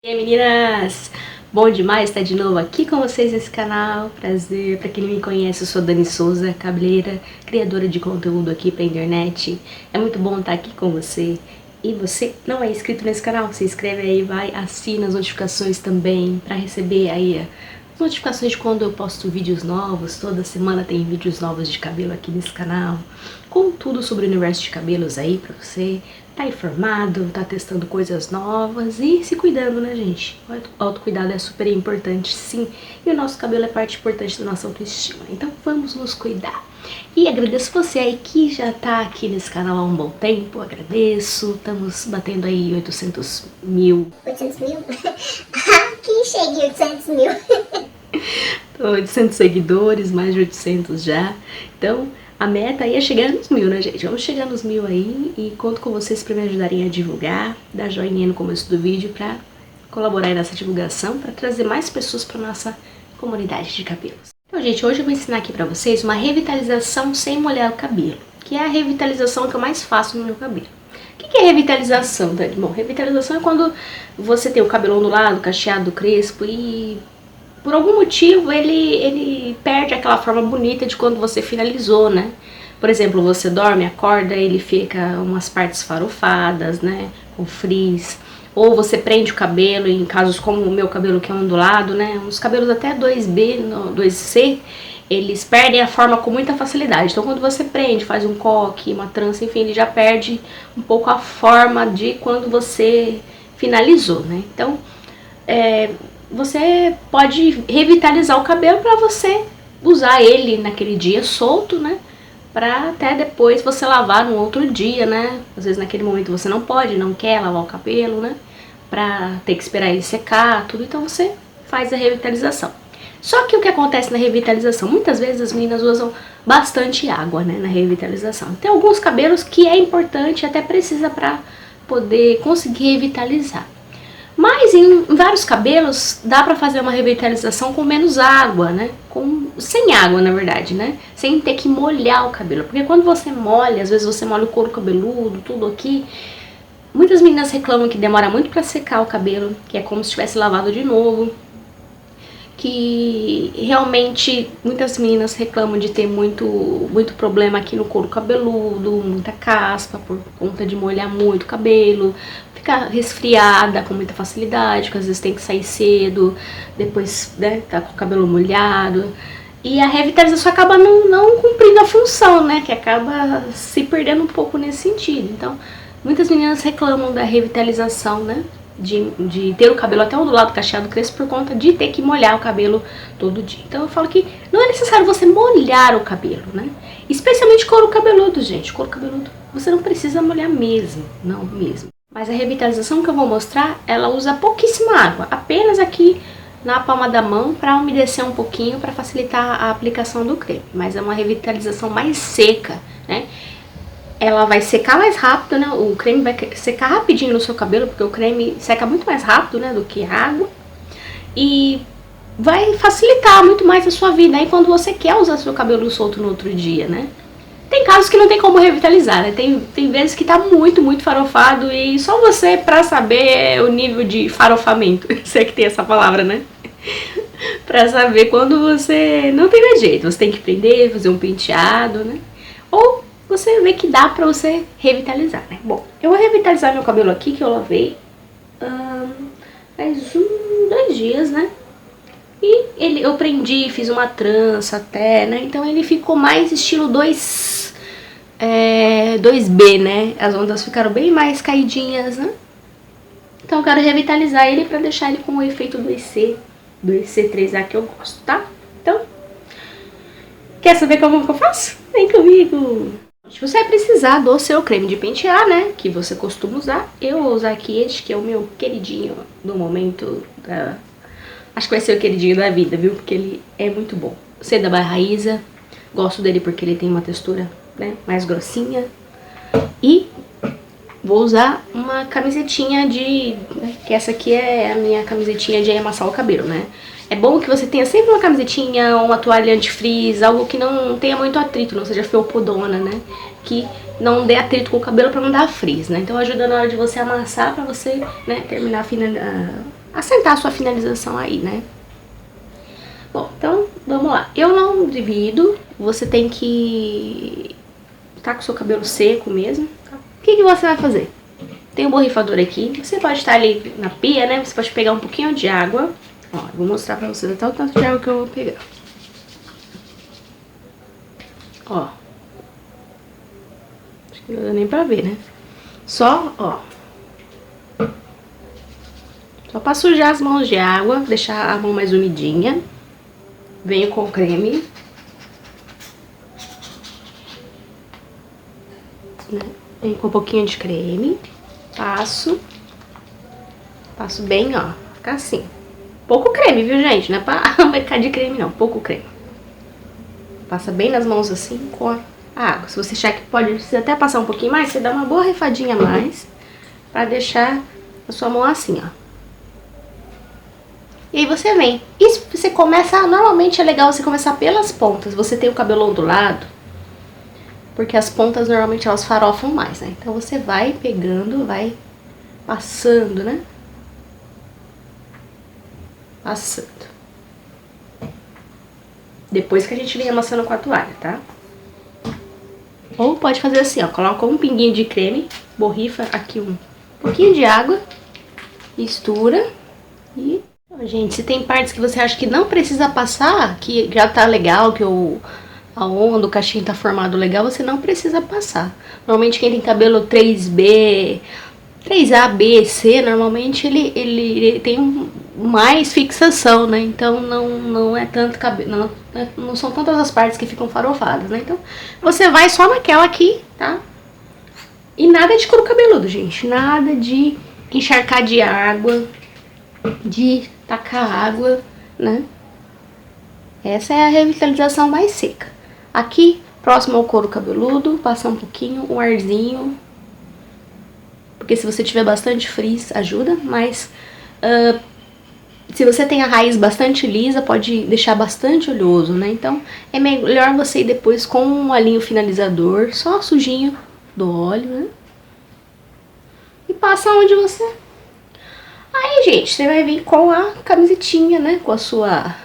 E aí, meninas! Bom demais estar de novo aqui com vocês nesse canal. Prazer, para quem não me conhece, eu sou Dani Souza, cabeleireira, criadora de conteúdo aqui pra internet. É muito bom estar aqui com você. E você não é inscrito nesse canal, se inscreve aí, vai, assina as notificações também para receber aí as notificações de quando eu posto vídeos novos. Toda semana tem vídeos novos de cabelo aqui nesse canal, com tudo sobre o universo de cabelos aí pra você tá informado, tá testando coisas novas e se cuidando, né, gente? O autocuidado é super importante, sim, e o nosso cabelo é parte importante da nossa autoestima, então vamos nos cuidar. E agradeço você aí que já tá aqui nesse canal há um bom tempo, agradeço, estamos batendo aí 800 mil. 800 mil? Que chegue 800 mil. 800 seguidores, mais de 800 já, então a meta aí é chegar nos 1000, né, gente? Vamos chegar nos 1000 aí e conto com vocês para me ajudarem a divulgar, dar joinha no começo do vídeo para colaborar nessa divulgação, para trazer mais pessoas para nossa comunidade de cabelos. Então, gente, hoje eu vou ensinar aqui para vocês uma revitalização sem molhar o cabelo, que é a revitalização que eu mais faço no meu cabelo. O que é revitalização, Dani? Bom, revitalização é quando você tem o cabelo ondulado, cacheado, crespo e por algum motivo ele perde aquela forma bonita de quando você finalizou, né? Por exemplo, você dorme, acorda, ele fica umas partes farofadas, né? Com frizz. Ou você prende o cabelo, em casos como o meu cabelo que é ondulado, né? Uns cabelos até 2B, 2C, eles perdem a forma com muita facilidade. Então quando você prende, faz um coque, uma trança, enfim, ele já perde um pouco a forma de quando você finalizou, né? Então, você pode revitalizar o cabelo para você usar ele naquele dia solto, né? Para até depois você lavar no outro dia, né? Às vezes naquele momento você não pode, não quer lavar o cabelo, né? Pra ter que esperar ele secar, tudo. Então você faz a revitalização. Só que o que acontece na revitalização? Muitas vezes as meninas usam bastante água, né? Na revitalização. Tem alguns cabelos que é importante, até precisa para poder conseguir revitalizar. Mas em vários cabelos dá pra fazer uma revitalização com menos água, né? Sem água, na verdade, né? Sem ter que molhar o cabelo. Porque quando você molha, às vezes você molha o couro cabeludo, tudo aqui. Muitas meninas reclamam que demora muito pra secar o cabelo, que é como se tivesse lavado de novo. Que realmente muitas meninas reclamam de ter muito problema aqui no couro cabeludo, muita caspa por conta de molhar muito o cabelo, ficar resfriada com muita facilidade, porque às vezes tem que sair cedo, depois, né, tá com o cabelo molhado. E a revitalização acaba não cumprindo a função, né, que acaba se perdendo um pouco nesse sentido. Então, muitas meninas reclamam da revitalização, né, de ter o cabelo até ondulado, cacheado, crespo, por conta de ter que molhar o cabelo todo dia. Então eu falo que não é necessário você molhar o cabelo, né? Especialmente couro cabeludo, gente. Couro cabeludo você não precisa molhar mesmo, não mesmo. Mas a revitalização que eu vou mostrar, ela usa pouquíssima água, apenas aqui na palma da mão para umedecer um pouquinho, para facilitar a aplicação do creme. Mas é uma revitalização mais seca, né? Ela vai secar mais rápido, né? O creme vai secar rapidinho no seu cabelo, porque o creme seca muito mais rápido, né, do que a água. E vai facilitar muito mais a sua vida aí quando você quer usar seu cabelo solto no outro dia, né? Tem casos que não tem como revitalizar, né? Tem vezes que tá muito farofado e só você pra saber o nível de farofamento, se é que tem essa palavra, né? Pra saber quando você não tem mais jeito, você tem que prender, fazer um penteado, né? Ou você vê que dá pra você revitalizar, né? Bom, eu vou revitalizar meu cabelo aqui, que eu lavei faz 2 dias, né? E eu prendi, fiz uma trança até, né? Então ele ficou mais estilo 2B, né? As ondas ficaram bem mais caidinhas, né? Então eu quero revitalizar ele pra deixar ele com o efeito 2C, 2C3A que eu gosto, tá? Então, quer saber como que eu faço? Vem comigo! Você vai precisar do seu creme de pentear, né, que você costuma usar. Eu vou usar aqui este, que é o meu queridinho do momento. Acho que vai ser o queridinho da vida, viu? Porque ele é muito bom. Seda by Raíza. Gosto dele porque ele tem uma textura, né, mais grossinha. E vou usar uma camisetinha que essa aqui é a minha camisetinha de amassar o cabelo, né? É bom que você tenha sempre uma camisetinha, uma toalha antifrizz, algo que não tenha muito atrito, não seja felpudona, né? Que não dê atrito com o cabelo pra não dar frizz, né? Então ajuda na hora de você amassar, pra você, né, terminar assentar a sua finalização aí, né? Bom, então vamos lá. Eu não divido, você tem que tá com o seu cabelo seco mesmo. Tá? O que você vai fazer? Tem um borrifador aqui, você pode estar ali na pia, né? Você pode pegar um pouquinho de água. Ó, eu vou mostrar pra vocês até o tanto de água que eu vou pegar. Ó. Acho que não dá nem pra ver, né? Só, ó. Só pra sujar as mãos de água, deixar a mão mais umidinha. Venho com o creme. Né? Venho com um pouquinho de creme. Passo bem, ó. Fica assim. Pouco creme, viu, gente? Não é pra brincar de creme, não. Pouco creme. Passa bem nas mãos assim com a água. Se você achar que precisa até passar um pouquinho mais, você dá uma boa refadinha a mais. Pra deixar a sua mão assim, ó. E aí você vem. Isso você começa, normalmente é legal você começar pelas pontas. Você tem o cabelo ondulado, porque as pontas normalmente elas farofam mais, né? Então você vai pegando, vai passando, né? Passando. Depois que a gente vem amassando com a toalha, tá? Ou pode fazer assim, ó. Coloca um pinguinho de creme, borrifa aqui um pouquinho de água, mistura e... Gente, se tem partes que você acha que não precisa passar, que já tá legal, que a onda, o cachinho tá formado legal, você não precisa passar. Normalmente quem tem cabelo 3B, 3A, B, C, normalmente ele tem mais fixação, né? Então não é tanto cabelo, não são tantas as partes que ficam farofadas, né? Então você vai só naquela aqui, tá? E nada de couro cabeludo, gente. Nada de encharcar de água, de tacar água, né? Essa é a revitalização mais seca. Aqui, próximo ao couro cabeludo, passar um pouquinho, um arzinho. Porque se você tiver bastante frizz, ajuda. Mas se você tem a raiz bastante lisa, pode deixar bastante oleoso, né? Então, é melhor você ir depois com um olhinho finalizador, só sujinho do óleo, né? E passa onde você... Aí, gente, você vai vir com a camisetinha, né? Com a sua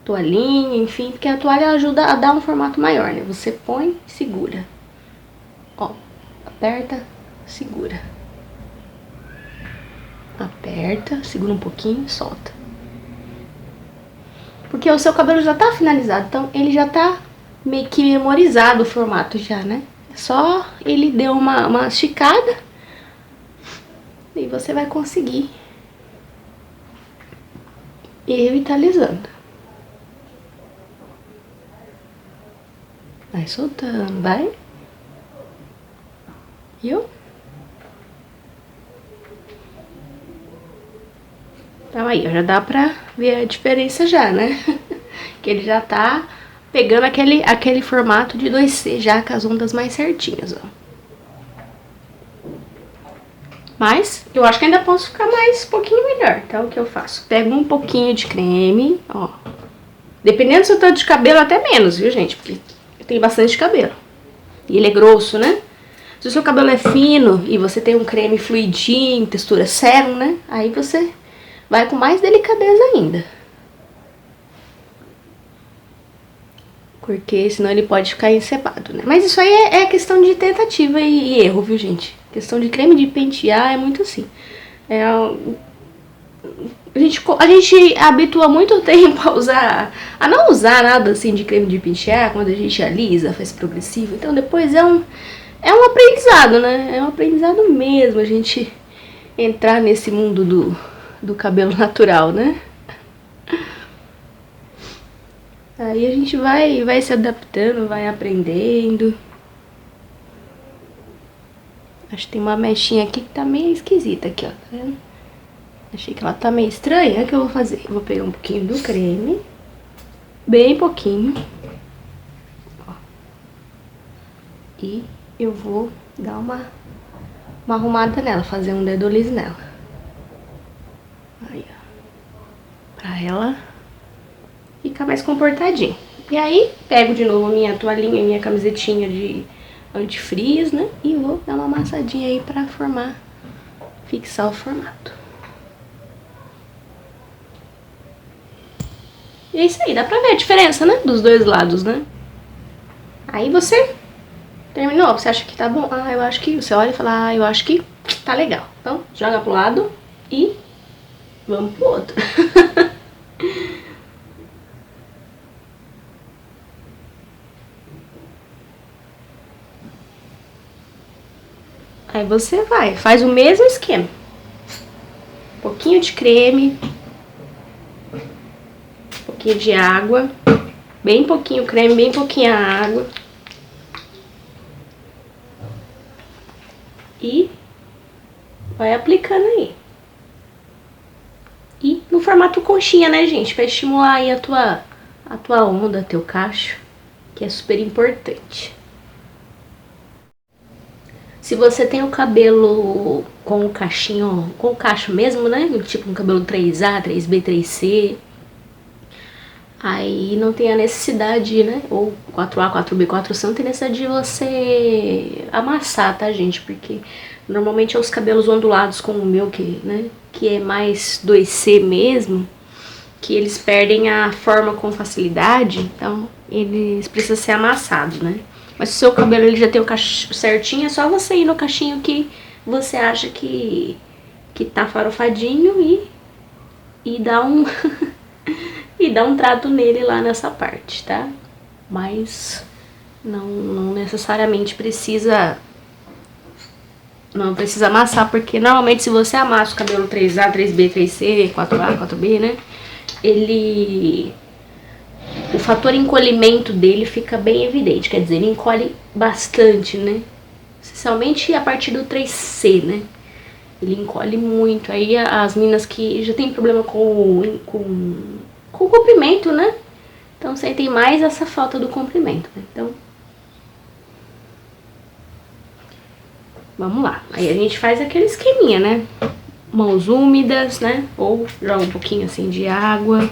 toalhinha, enfim. Porque a toalha ajuda a dar um formato maior, né? Você põe e segura. Ó, aperta, segura. Aperta, segura um pouquinho e solta. Porque o seu cabelo já tá finalizado, então ele já tá meio que memorizado o formato já, né? É só ele deu uma esticada e você vai conseguir ir revitalizando. Vai soltando, vai. Viu? Então aí, já dá pra ver a diferença já, né? Que ele já tá pegando aquele formato de 2C já com as ondas mais certinhas, ó. Mas eu acho que ainda posso ficar mais um pouquinho melhor. Então o que eu faço? Pego um pouquinho de creme, ó. Dependendo do seu tanto de cabelo, até menos, viu, gente? Porque eu tenho bastante cabelo. E ele é grosso, né? Se o seu cabelo é fino e você tem um creme fluidinho, textura sérum, né? Aí você vai com mais delicadeza ainda. Porque senão ele pode ficar encebado, né? Mas isso aí é questão de tentativa e erro, viu, gente? Questão de creme de pentear é muito assim. A gente habitua muito tempo a não usar nada assim de creme de pentear quando a gente alisa, faz progressivo. Então depois é um aprendizado, né? É um aprendizado mesmo a gente entrar nesse mundo do cabelo natural, né? Aí a gente vai se adaptando, vai aprendendo. Acho que tem uma mechinha aqui que tá meio esquisita aqui, ó, tá vendo? Achei que ela tá meio estranha. O que eu vou fazer? Eu vou pegar um pouquinho do creme, bem pouquinho, ó, e eu vou dar uma arrumada nela, fazer um dedo liso nela. Aí, ó, pra ela ficar mais comportadinha. E aí, pego de novo minha toalhinha, minha camisetinha de antifrizz, né? E vou dar uma amassadinha aí pra fixar o formato. E é isso aí, dá pra ver a diferença, né? Dos dois lados, né? Aí você terminou, você acha que tá bom? Ah, eu acho que... Você olha e fala, ah, eu acho que tá legal. Então, joga pro lado e vamos pro outro. Aí você vai, faz o mesmo esquema. Um pouquinho de creme, um pouquinho de água, bem pouquinho creme, bem pouquinho água. E vai aplicando aí. E no formato conchinha, né, gente? Pra estimular aí a tua onda, teu cacho, que é super importante. Se você tem o cabelo com o cachinho, com o cacho mesmo, né? Tipo um cabelo 3A, 3B, 3C. Aí não tem a necessidade, né? Ou 4A, 4B, 4C, não tem necessidade de você amassar, tá, gente? Porque normalmente é os cabelos ondulados como o meu, que é mais 2C mesmo, que eles perdem a forma com facilidade, então eles precisam ser amassados, né? Mas se o seu cabelo ele já tem o cacho certinho, é só você ir no cachinho que você acha que tá farofadinho e dar um e dar um trato nele lá nessa parte, tá? Mas não necessariamente precisa amassar, porque normalmente se você amassa o cabelo 3A, 3B, 3C, 4A, 4B, né? O fator encolhimento dele fica bem evidente, quer dizer, ele encolhe bastante, né? Especialmente a partir do 3C, né? Ele encolhe muito. Aí as meninas que já tem problema com o comprimento, né? Então sentem mais essa falta do comprimento, né? Então, vamos lá. Aí a gente faz aquele esqueminha, né? Mãos úmidas, né? Ou joga um pouquinho assim de água,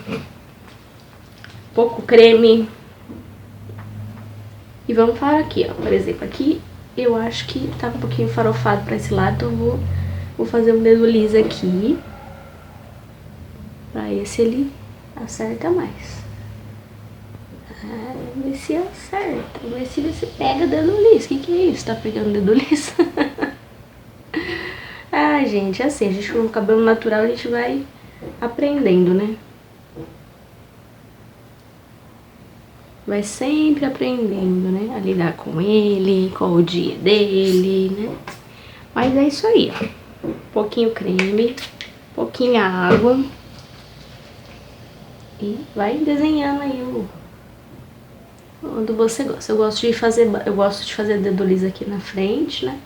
pouco creme. E vamos falar aqui, ó. Por exemplo, aqui eu acho que tá um pouquinho farofado pra esse lado, então eu vou fazer um dedo liso aqui, pra esse ele acerta mais. Vamos ver se acerta, vamos ver se você pega dedo liso. Que é isso? Tá pegando dedo liso? Ah, gente, assim, a gente com o cabelo natural a gente vai aprendendo, né? Vai sempre aprendendo, né? A lidar com ele, com o dia dele, né? Mas é isso aí, ó. Pouquinho creme, pouquinho água. E vai desenhando aí onde você gosta. Eu gosto de fazer dedo liso aqui na frente, né?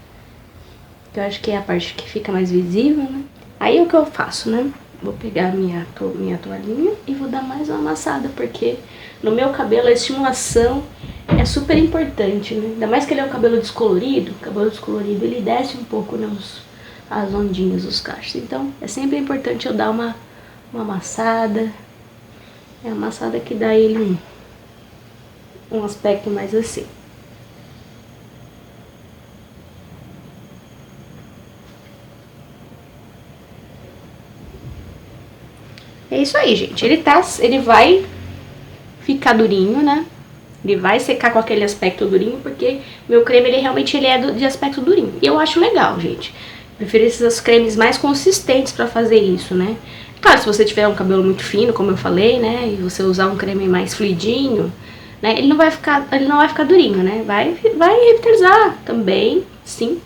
Que eu acho que é a parte que fica mais visível, né? Aí o que eu faço, né? Vou pegar minha toalhinha e vou dar mais uma amassada, porque no meu cabelo a estimulação é super importante, né? Ainda mais que ele é um cabelo descolorido. O cabelo descolorido ele desce um pouco, né? As ondinhas, os cachos. Então é sempre importante eu dar uma amassada. É a amassada que dá ele um aspecto mais assim. É isso aí, gente. Ele vai ficar durinho, né? Ele vai secar com aquele aspecto durinho, porque meu creme, ele realmente é de aspecto durinho. E eu acho legal, gente. Prefiro esses cremes mais consistentes pra fazer isso, né? Claro, se você tiver um cabelo muito fino, como eu falei, né? E você usar um creme mais fluidinho, né? Ele não vai ficar durinho, né? Vai revitalizar também, sim.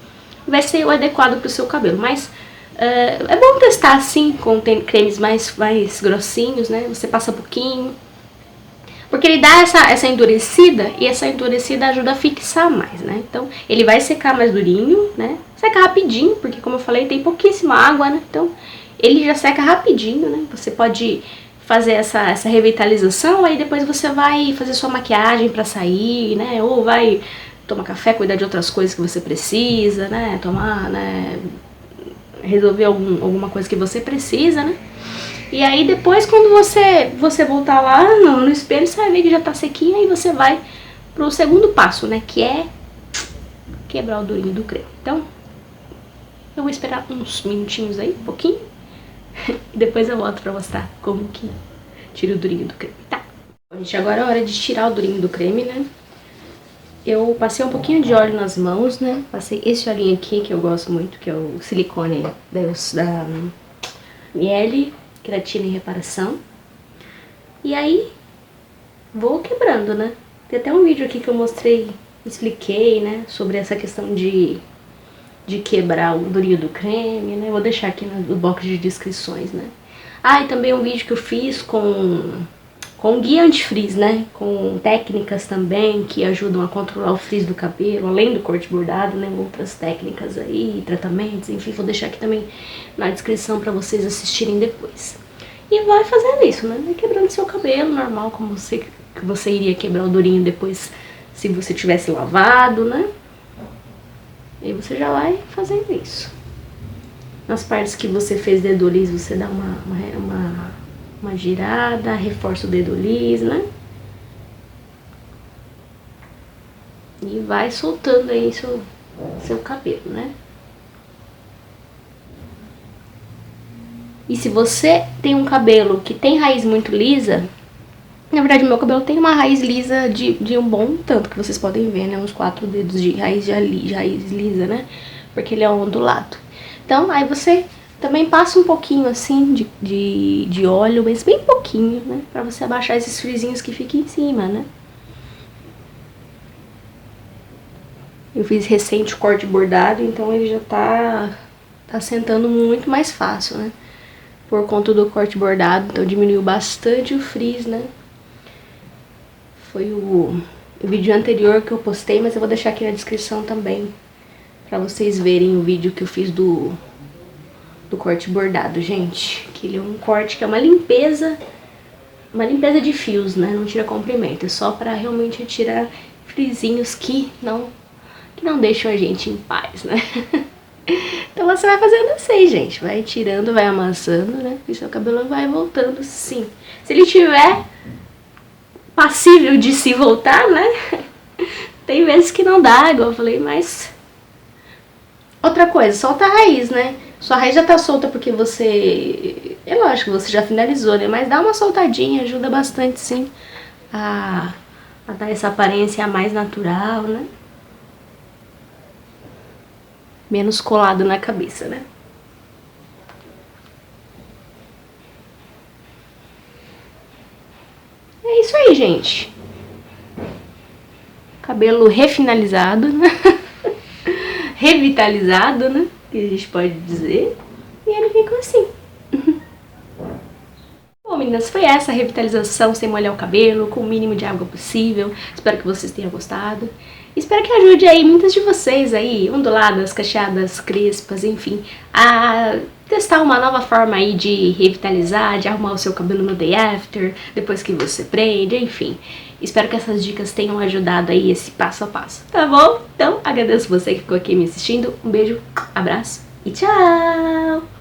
Vai ser o adequado pro seu cabelo, mas... é bom testar assim, com cremes mais grossinhos, né? Você passa um pouquinho. Porque ele dá essa endurecida, e essa endurecida ajuda a fixar mais, né? Então, ele vai secar mais durinho, né? Seca rapidinho, porque como eu falei, tem pouquíssima água, né? Então, ele já seca rapidinho, né? Você pode fazer essa revitalização, aí depois você vai fazer sua maquiagem pra sair, né? Ou vai tomar café, cuidar de outras coisas que você precisa, né? Resolver alguma coisa que você precisa, né? E aí depois, quando você voltar lá no espelho, você vai ver que já tá sequinha, e você vai pro segundo passo, né? Que é quebrar o durinho do creme. Então, eu vou esperar uns minutinhos aí, um pouquinho, e depois eu volto pra mostrar como que tira o durinho do creme, tá? Gente, agora é hora de tirar o durinho do creme, né? Eu passei um pouquinho de óleo nas mãos, né? Passei esse olhinho aqui, que eu gosto muito, que é o silicone da Miele Queratina e Reparação. E aí, vou quebrando, né? Tem até um vídeo aqui que eu mostrei, expliquei, né? Sobre essa questão de quebrar o durinho do creme, né? Vou deixar aqui no box de descrições, né? Ah, e também um vídeo que eu fiz com guia anti-frizz, né? Com técnicas também que ajudam a controlar o frizz do cabelo, além do corte bordado, né? Outras técnicas aí, tratamentos, enfim, vou deixar aqui também na descrição pra vocês assistirem depois. E vai fazendo isso, né? Vai quebrando seu cabelo normal, como você iria quebrar o durinho depois se você tivesse lavado, né? E você já vai fazendo isso. Nas partes que você fez dedo liso, você dá uma girada, reforça o dedo liso, né? E vai soltando aí seu cabelo, né? E se você tem um cabelo que tem raiz muito lisa, na verdade meu cabelo tem uma raiz lisa de um bom tanto, que vocês podem ver, né? Uns 4 dedos de raiz lisa, né? Porque ele é ondulado. Então, aí você também passa um pouquinho assim de óleo, mas bem pouquinho, né? Pra você abaixar esses frisinhos que ficam em cima, né? Eu fiz recente o corte bordado, então ele já tá sentando muito mais fácil, né? Por conta do corte bordado, então diminuiu bastante o frizz, né? Foi o vídeo anterior que eu postei, mas eu vou deixar aqui na descrição também, pra vocês verem o vídeo que eu fiz do corte bordado, gente. Que ele é um corte que é uma limpeza de fios, né? Não tira comprimento, é só pra realmente tirar frisinhos que não deixam a gente em paz, né? Então você vai fazendo assim, gente. Vai tirando, vai amassando, né? E seu cabelo vai voltando, sim. Se ele tiver passível de se voltar, né? Tem vezes que não dá, igual eu falei, mas... Outra coisa, solta a raiz, né? Sua raiz já tá solta porque você... É lógico, você já finalizou, né? Mas dá uma soltadinha, ajuda bastante, sim, a dar essa aparência mais natural, né? Menos colado na cabeça, né? É isso aí, gente. Cabelo refinalizado, né? Revitalizado, né? Que a gente pode dizer. E ele ficou assim. Bom, meninas, foi essa a revitalização sem molhar o cabelo, com o mínimo de água possível. Espero que vocês tenham gostado. Espero que ajude aí muitas de vocês aí, onduladas, cacheadas, crespas, enfim, a testar uma nova forma aí de revitalizar, de arrumar o seu cabelo no day after, depois que você prende, enfim. Espero que essas dicas tenham ajudado aí esse passo a passo, tá bom? Então, agradeço você que ficou aqui me assistindo. Um beijo, abraço e tchau!